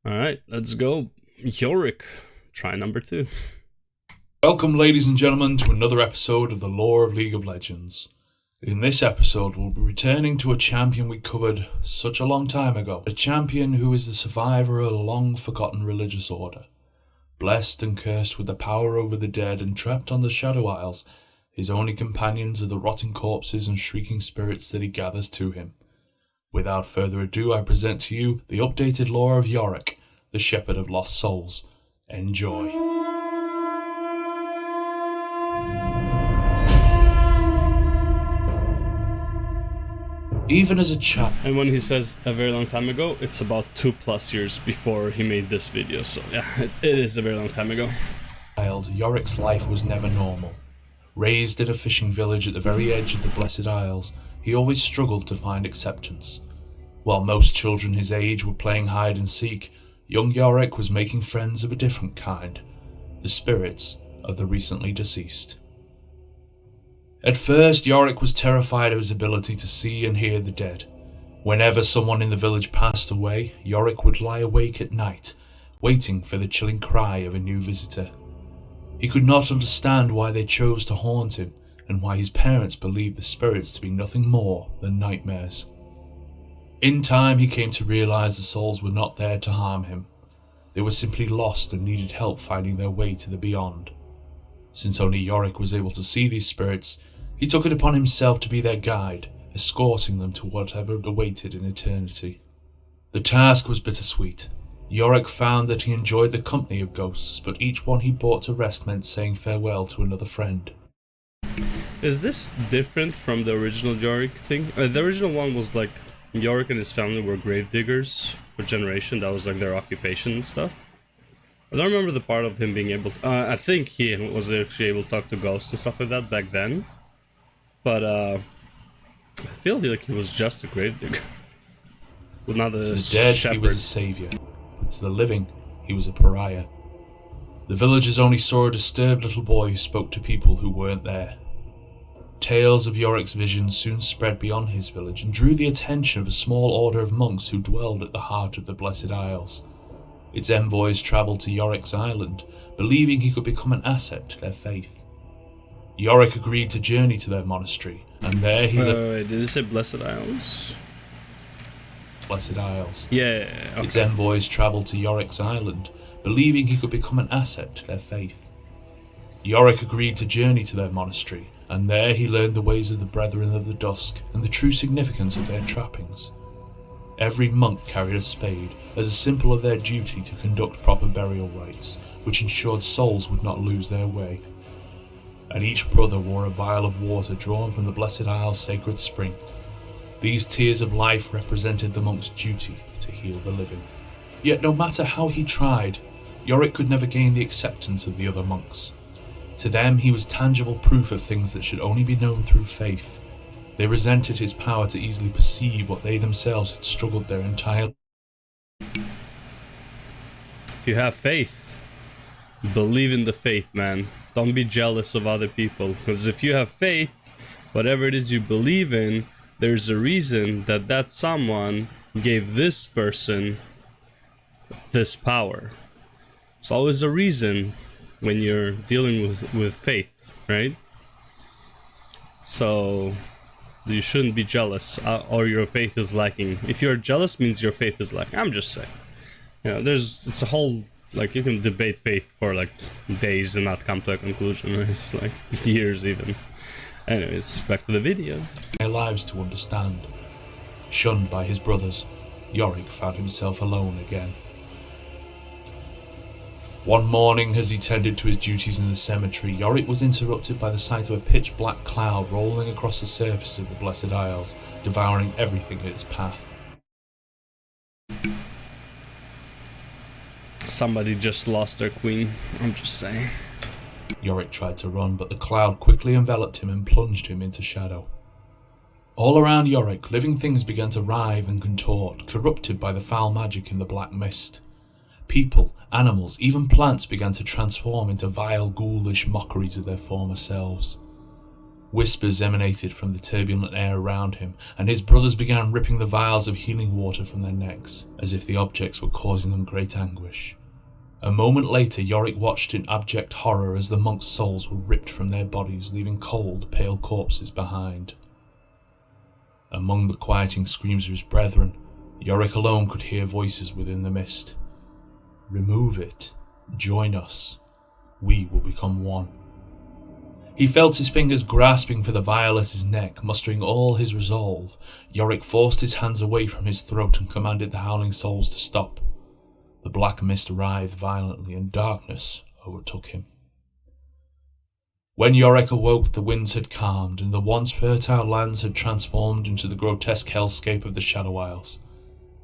Alright, let's go. Yorick. Try number 2. Welcome, ladies and gentlemen, to another episode of the Lore of League of Legends. In this episode, we'll be returning to a champion we covered such a long time ago. A champion who is the survivor of a long-forgotten religious order. Blessed and cursed with the power over the dead and trapped on the Shadow Isles, his only companions are the rotting corpses and shrieking spirits that he gathers to him. Without further ado, I present to you the updated lore of Yorick, the Shepherd of Lost Souls. Enjoy. Even as a child... And when he says a very long time ago, it's about 2+ years before he made this video, so yeah, it is a very long time ago. Yorick's life was never normal. Raised in a fishing village at the very edge of the Blessed Isles, he always struggled to find acceptance. While most children his age were playing hide and seek, young Yorick was making friends of a different kind, the spirits of the recently deceased. At first, Yorick was terrified of his ability to see and hear the dead. Whenever someone in the village passed away, Yorick would lie awake at night, waiting for the chilling cry of a new visitor. He could not understand why they chose to haunt him, and why his parents believed the spirits to be nothing more than nightmares. In time, he came to realize the souls were not there to harm him. They were simply lost and needed help finding their way to the beyond. Since only Yorick was able to see these spirits, he took it upon himself to be their guide, escorting them to whatever awaited in eternity. The task was bittersweet. Yorick found that he enjoyed the company of ghosts, but each one he brought to rest meant saying farewell to another friend. Is this different from the original Yorick thing? The original one was like, Yorick and his family were grave diggers for generation, that was like their occupation and stuff. I don't remember the part of him being able to, I think he was actually able to talk to ghosts and stuff like that back then. But I feel like he was just a grave digger. Well, not a to the dead, shepherd. He was a saviour. But to the living, he was a pariah. The villagers only saw a disturbed little boy who spoke to people who weren't there. Tales of Yorick's visions soon spread beyond his village and drew the attention of a small order of monks who dwelled at the heart of the Blessed Isles. Its envoys travelled to Yorick's island, believing he could become an asset to their faith. Yorick agreed to journey to their monastery, and there he wait, did it say Blessed Isles? Blessed Isles. Yeah, okay. Its envoys travelled to Yorick's island, believing he could become an asset to their faith. Yorick agreed to journey to their monastery, and there he learned the ways of the Brethren of the Dusk and the true significance of their trappings. Every monk carried a spade, as a symbol of their duty to conduct proper burial rites, which ensured souls would not lose their way. And each brother wore a vial of water drawn from the Blessed Isle's sacred spring. These tears of life represented the monk's duty to heal the living. Yet no matter how he tried, Yorick could never gain the acceptance of the other monks. To them, he was tangible proof of things that should only be known through faith. They resented his power to easily perceive what they themselves had struggled their entire... If you have faith, believe in the faith, man. Don't be jealous of other people, because if you have faith, whatever it is you believe in, there's a reason that that someone gave this person this power. There's always a reason when you're dealing with faith, right? So you shouldn't be jealous or your faith is lacking. If you're jealous, means your faith is lacking. I'm just saying, you know, it's a whole, like, you can debate faith for like days and not come to a conclusion. It's like years even. Anyways, back to the video. Their lives to understand. Shunned by his brothers, Yorick found himself alone again. One morning, as he tended to his duties in the cemetery, Yorick was interrupted by the sight of a pitch-black cloud rolling across the surface of the Blessed Isles, devouring everything in its path. Somebody just lost their queen, I'm just saying. Yorick tried to run, but the cloud quickly enveloped him and plunged him into shadow. All around Yorick, living things began to writhe and contort, corrupted by the foul magic in the black mist. People, animals, even plants began to transform into vile, ghoulish mockeries of their former selves. Whispers emanated from the turbulent air around him, and his brothers began ripping the vials of healing water from their necks, as if the objects were causing them great anguish. A moment later, Yorick watched in abject horror as the monks' souls were ripped from their bodies, leaving cold, pale corpses behind. Among the quieting screams of his brethren, Yorick alone could hear voices within the mist. "Remove it. Join us. We will become one." He felt his fingers grasping for the vial at his neck. Mustering all his resolve, Yorick forced his hands away from his throat and commanded the howling souls to stop. The black mist writhed violently and darkness overtook him. When Yorick awoke, the winds had calmed and the once fertile lands had transformed into the grotesque hellscape of the Shadow Isles.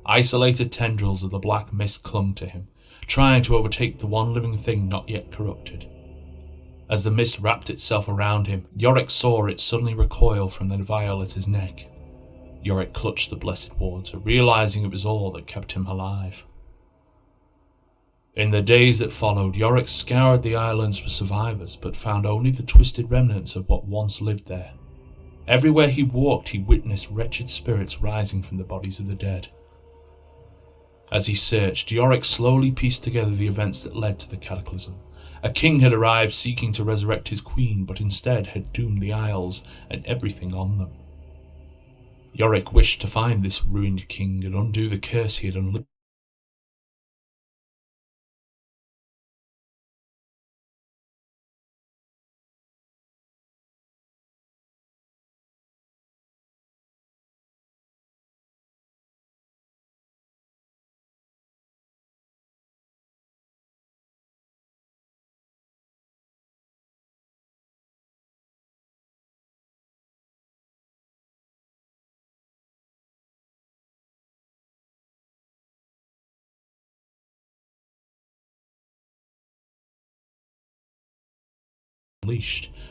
Isolated tendrils of the black mist clung to him, trying to overtake the one living thing not yet corrupted. As the mist wrapped itself around him, Yorick saw it suddenly recoil from the vial at his neck. Yorick clutched the blessed water, realizing it was all that kept him alive. In the days that followed, Yorick scoured the islands for survivors, but found only the twisted remnants of what once lived there. Everywhere he walked, he witnessed wretched spirits rising from the bodies of the dead. As he searched, Yorick slowly pieced together the events that led to the cataclysm. A king had arrived seeking to resurrect his queen, but instead had doomed the Isles and everything on them. Yorick wished to find this ruined king and undo the curse he had unleashed.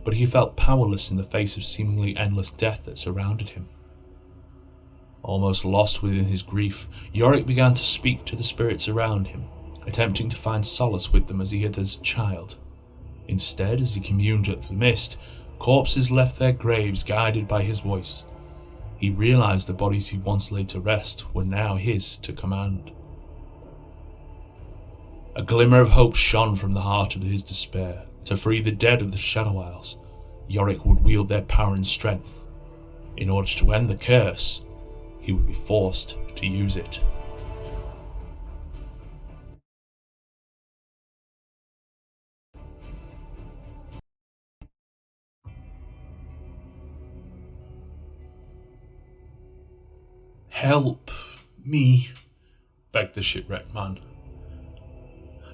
But he felt powerless in the face of seemingly endless death that surrounded him. Almost lost within his grief, Yorick began to speak to the spirits around him, attempting to find solace with them as he had as a child. Instead, as he communed with the mist, corpses left their graves guided by his voice. He realized the bodies he once laid to rest were now his to command. A glimmer of hope shone from the heart of his despair. To free the dead of the Shadow Isles, Yorick would wield their power and strength. In order to end the curse, he would be forced to use it. "Help me," begged the shipwrecked man.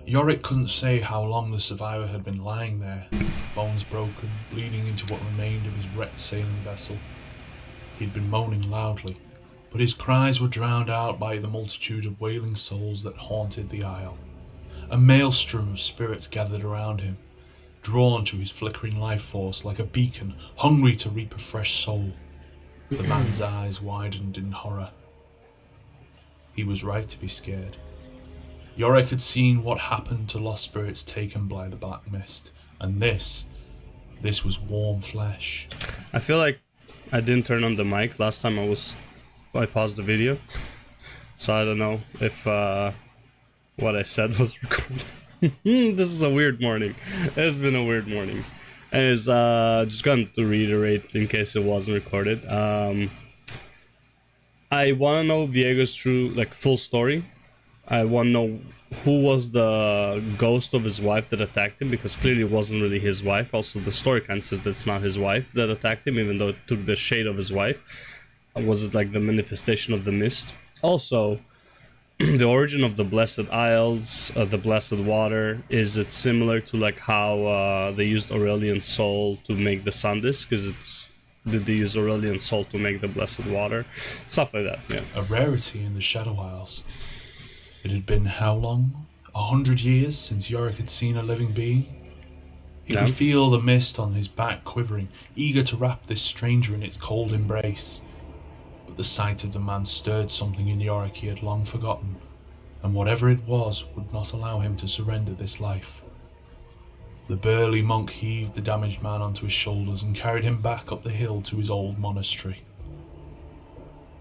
Yorick couldn't say how long the survivor had been lying there, bones broken, bleeding into what remained of his wrecked sailing vessel. He had been moaning loudly, but his cries were drowned out by the multitude of wailing souls that haunted the isle. A maelstrom of spirits gathered around him, drawn to his flickering life force like a beacon, hungry to reap a fresh soul. The man's eyes widened in horror. He was right to be scared. Yorick had seen what happened to lost spirits taken by the black mist, and this was warm flesh. I feel like I didn't turn on the mic last time I paused the video, so I don't know if what I said was recorded. This is a weird morning. It's been a weird morning. Anyways, just going to reiterate in case it wasn't recorded. I want to know Viego's full story. I want to know who was the ghost of his wife that attacked him, because clearly it wasn't really his wife. Also, the story kind of says that's not his wife that attacked him, even though it took the shade of his wife. Was it like the manifestation of the mist? Also, the origin of the Blessed Isles, the Blessed Water, is it similar to like how they used Aurelian's soul to make the sun disk? Did they use Aurelian's soul to make the Blessed Water? Stuff like that, yeah. A rarity in the Shadow Isles. It had been how long? 100 years since Yorick had seen a living being? He could feel the mist on his back quivering, eager to wrap this stranger in its cold embrace. But the sight of the man stirred something in Yorick he had long forgotten, and whatever it was would not allow him to surrender this life. The burly monk heaved the damaged man onto his shoulders and carried him back up the hill to his old monastery.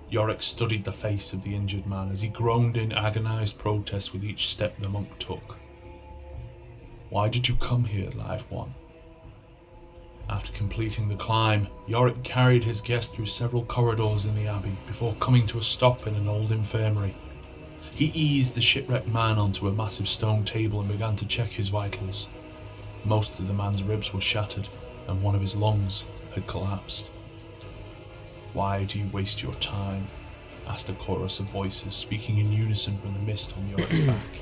Yorick studied the face of the injured man as he groaned in agonized protest with each step the monk took. "Why did you come here, live one?" After completing the climb, Yorick carried his guest through several corridors in the abbey before coming to a stop in an old infirmary. He eased the shipwrecked man onto a massive stone table and began to check his vitals. Most of the man's ribs were shattered, and one of his lungs had collapsed. "Why do you waste your time?" asked a chorus of voices, speaking in unison from the mist on Yorick's back.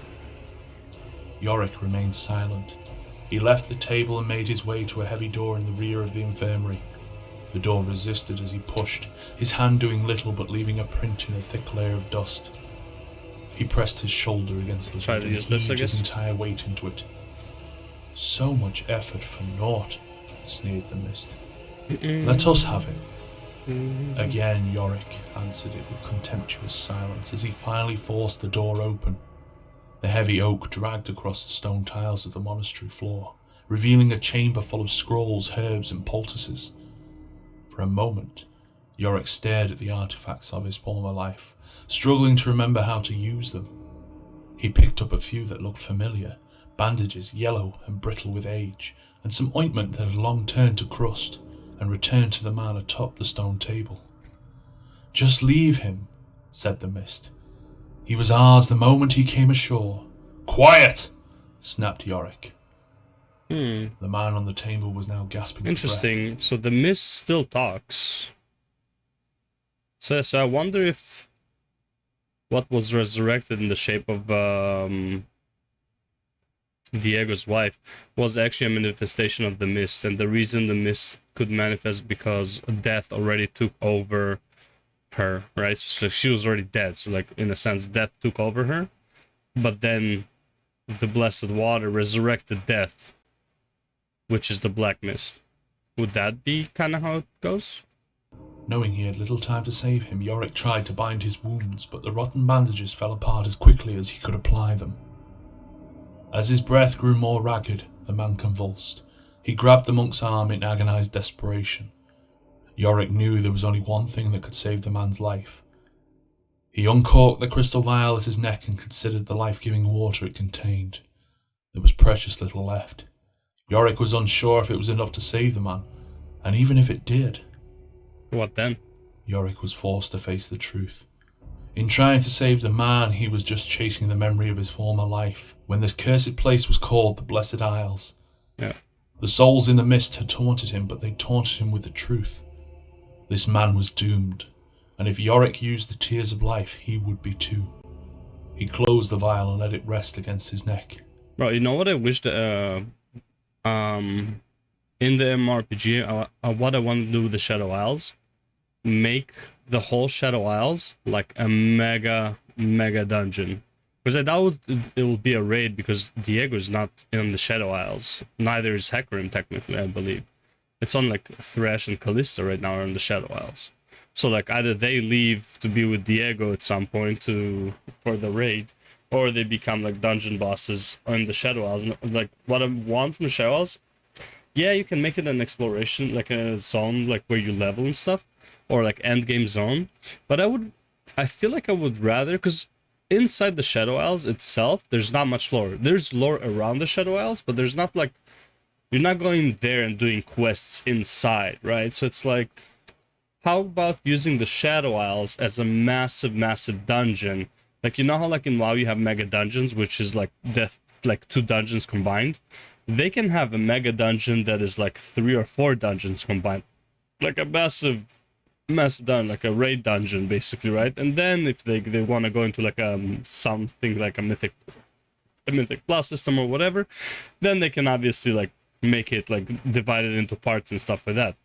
Yorick remained silent. He left the table and made his way to a heavy door in the rear of the infirmary. The door resisted as he pushed, his hand doing little but leaving a print in a thick layer of dust. He pressed his shoulder against the wood and heaved his entire weight into it. "So much effort for naught," sneered the mist. "Let us have it." Again Yorick answered it with contemptuous silence as he finally forced the door open. The heavy oak dragged across the stone tiles of the monastery floor, revealing a chamber full of scrolls, herbs, and poultices. For a moment, Yorick stared at the artifacts of his former life, struggling to remember how to use them. He picked up a few that looked familiar, bandages yellow and brittle with age, and some ointment that had long turned to crust, and returned to the man atop the stone table. "Just leave him," said the mist. "He was ours the moment he came ashore." "Quiet!" snapped Yorick. The man on the table was now gasping for Interesting. So the mist still talks. So I wonder if what was resurrected in the shape of Diego's wife was actually a manifestation of the mist, and the reason the mist could manifest because death already took over her, right? So she was already dead, so like in a sense death took over her, but then the blessed water resurrected death, which is the black mist. Would that be kind of how it goes? Knowing he had little time to save him, Yorick tried to bind his wounds, but the rotten bandages fell apart as quickly as he could apply them. As his breath grew more ragged, the man convulsed. He grabbed the monk's arm in agonized desperation. Yorick knew there was only one thing that could save the man's life. He uncorked the crystal vial at his neck and considered the life-giving water it contained. There was precious little left. Yorick was unsure if it was enough to save the man, and even if it did... What then? Yorick was forced to face the truth. In trying to save the man, he was just chasing the memory of his former life, when this cursed place was called the Blessed Isles. Yeah. The souls in the mist had taunted him, but they taunted him with the truth. This man was doomed, and if Yorick used the tears of life, he would be too. He closed the vial and let it rest against his neck. Bro, you know what I wish that, in the MMORPG, what I want to do with the Shadow Isles? Make the whole Shadow Isles like a mega dungeon. Because I doubt it will be a raid because Diego is not in the Shadow Isles. Neither is Hecarim, technically, I believe. It's on like Thresh and Callista right now are in the Shadow Isles. So like either they leave to be with Diego at some point for the raid, or they become like dungeon bosses on the Shadow Isles. Like what I want from the Shadow Isles, yeah, you can make it an exploration, like a zone like where you level and stuff, or like end game zone. But I feel like I would rather, because inside the Shadow Isles itself, there's not much lore. There's lore around the Shadow Isles, but there's not like, you're not going there and doing quests inside, right? So it's like, how about using the Shadow Isles as a massive dungeon? Like, you know how like in WoW you have mega dungeons, which is like like 2 dungeons combined? They can have a mega dungeon that is like 3 or 4 dungeons combined. Like a massive dungeon, like a raid dungeon basically, right? And then if they want to go into like something like a mythic plus system or whatever, then they can obviously like make it like divided into parts and stuff like that,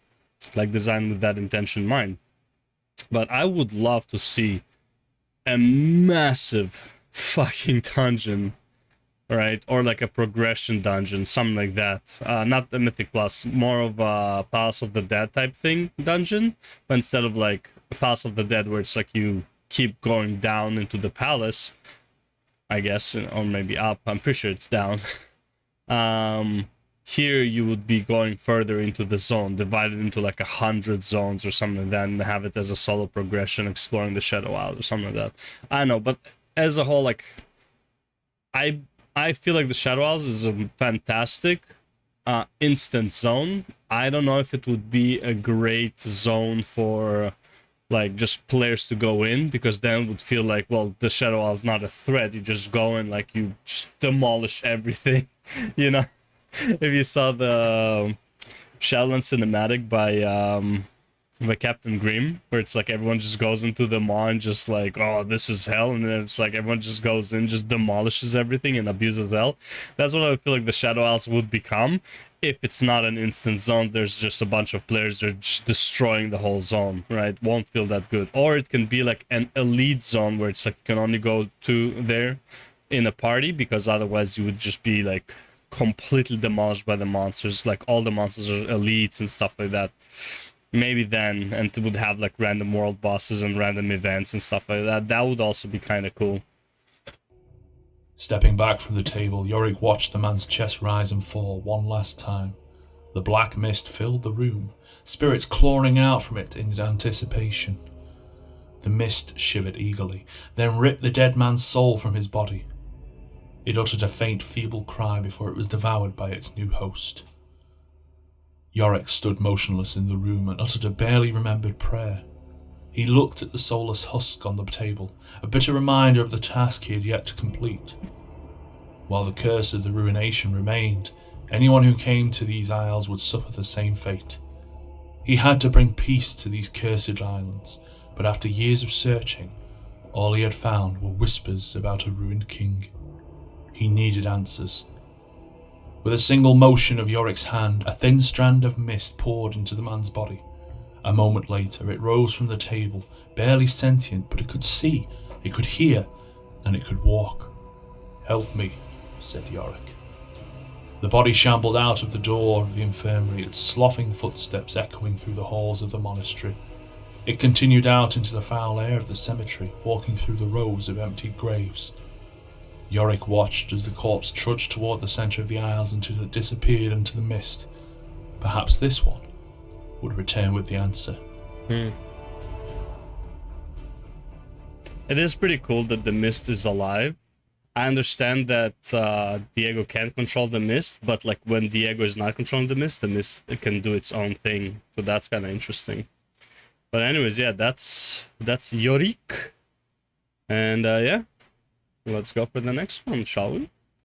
like designed with that intention in mind. But I would love to see a massive fucking dungeon, right? Or like a progression dungeon, something like that. Not the Mythic Plus, more of a Palace of the Dead type thing dungeon, but instead of like a Palace of the Dead where it's like you keep going down into the palace, I guess, or maybe up. I'm pretty sure it's down. Here you would be going further into the zone, divided into like 100 zones or something like that, and have it as a solo progression, exploring the Shadow Isles or something like that. I know, but as a whole, like, I feel like the Shadow Isles is a fantastic instant zone. I don't know if it would be a great zone for like just players to go in, because then it would feel like, well, the Shadow Isle is not a threat. You just go in, like, you just demolish everything, you know. If you saw the Shadowlands cinematic by Captain Grimm, where it's like everyone just goes into the maw and just like, oh, this is hell, and then it's like everyone just goes in, just demolishes everything and abuses hell. That's what I feel like the Shadow Isles would become if it's not an instant zone. There's just a bunch of players that are just destroying the whole zone, right? Won't feel that good. Or it can be like an elite zone where it's like you can only go to there in a party, because otherwise you would just be like completely demolished by the monsters. Like all the monsters are elites and stuff like that. Maybe then, and it would have like random world bosses and random events and stuff like that. That would also be kind of cool. Stepping back from the table, Yorick watched the man's chest rise and fall one last time. The black mist filled the room, spirits clawing out from it in anticipation. The mist shivered eagerly, then ripped the dead man's soul from his body. It uttered a faint, feeble cry before it was devoured by its new host. Yorick stood motionless in the room and uttered a barely remembered prayer. He looked at the soulless husk on the table, a bitter reminder of the task he had yet to complete. While the curse of the ruination remained, anyone who came to these isles would suffer the same fate. He had to bring peace to these cursed islands, but after years of searching, all he had found were whispers about a ruined king. He needed answers. With a single motion of Yorick's hand, a thin strand of mist poured into the man's body. A moment later, it rose from the table, barely sentient, but it could see, it could hear, and it could walk. "Help me," said Yorick. The body shambled out of the door of the infirmary, its sloughing footsteps echoing through the halls of the monastery. It continued out into the foul air of the cemetery, walking through the rows of emptied graves. Yorick watched as the corpse trudged toward the centre of the aisles until it disappeared into the mist. Perhaps this one would return with the answer. It is pretty cool that the mist is alive. I understand that Diego can't control the mist, but like when Diego is not controlling the mist it can do its own thing. So that's kind of interesting. But anyways, yeah, that's Yorick. And yeah, let's go for the next one, shall we?